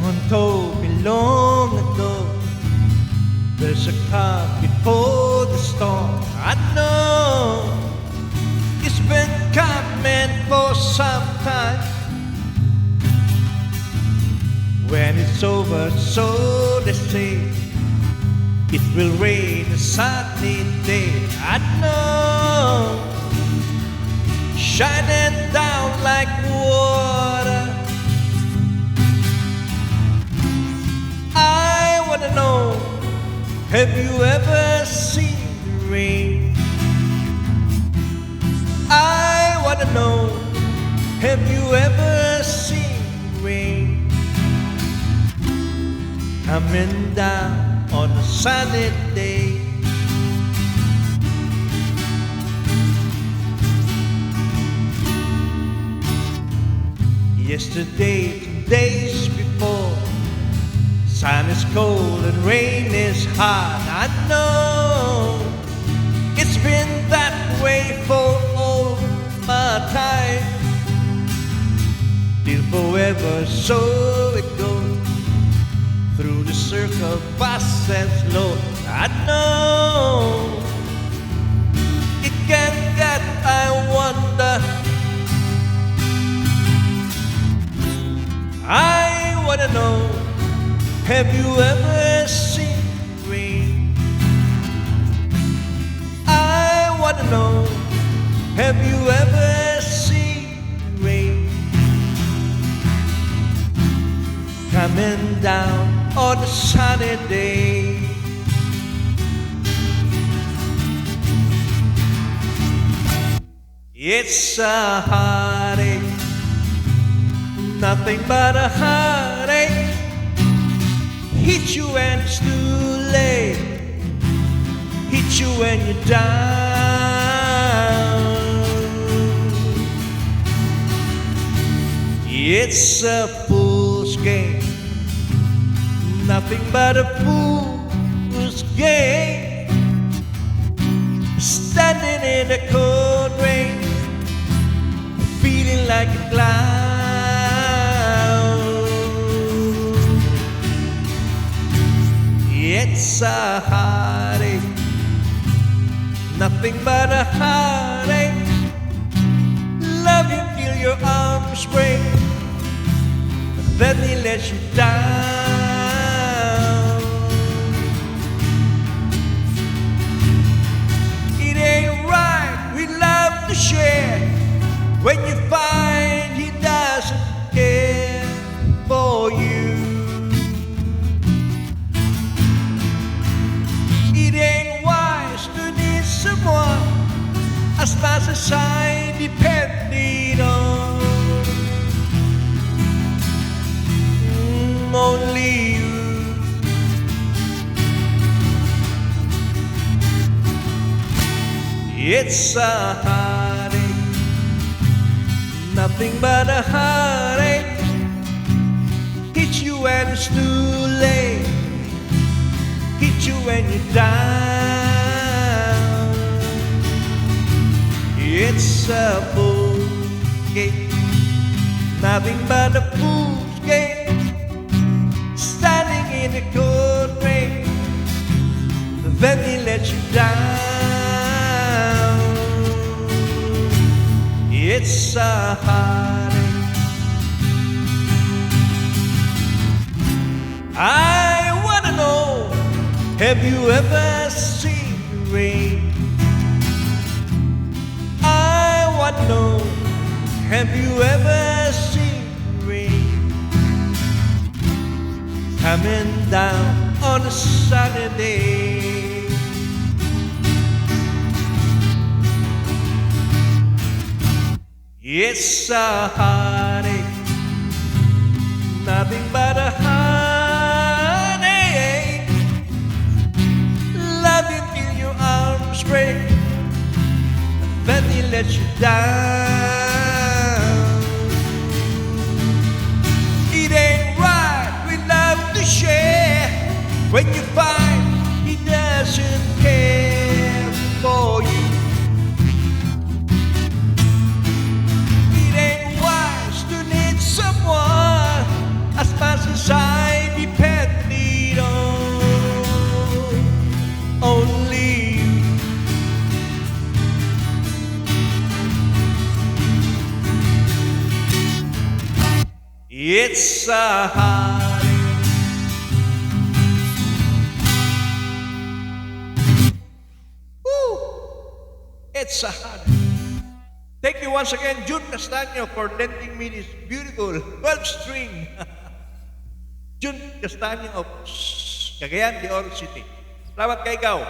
Someone told me long ago, there's a calm before the storm. I know it's been coming for some time. When it's over, so they say, it will rain a sunny day. I know, shining down like water. I wanna know, have you ever seen the rain? I wanna know, have you ever seen the rain? Coming down on a sunny day. Yesterday, 2 days before, sun is cold and rain is hot. I know it's been that way for all my time, till forever, so it goes through the circle, fast and slow. I know it can get, I wonder. I wanna know, have you ever seen rain? I wanna know, have you ever seen rain? Coming down on a sunny day. It's a heartache, nothing but a heartache. Hit you when it's too late, hit you when you're down. It's a fool's game, nothing but a fool's game. Standing in the cold rain, feeling like a clown. It's a heartache, nothing but a heartache. Love you till your arms break, then he lets you down. It ain't right, we love to share, when you find he doesn't care for you. It ain't wise to need someone as much as I depended on. Only you. It's a heartache, nothing but a heartache. Hit you when it's too late, hit you when you're down. It's a fool's game, nothing but a fool's game. Standing in the cold rain, then he lets you down. It's a heartache. I wanna know, have you ever seen the rain? I wanna know, have you ever seen the rain? Coming down on a sunny day. It's a heartache, nothing but a heartache. Love you till your arms break, then he lets you down. It ain't right, we love to share, when you find he doesn't care for you. It ain't wise to need someone as fast as I It's a heartache. Woo! It's a heartache. Thank you once again, June Castaño, for lending me this beautiful 12-string. June Castaño of Cagayan de Oro City. Salamat kay ikaw.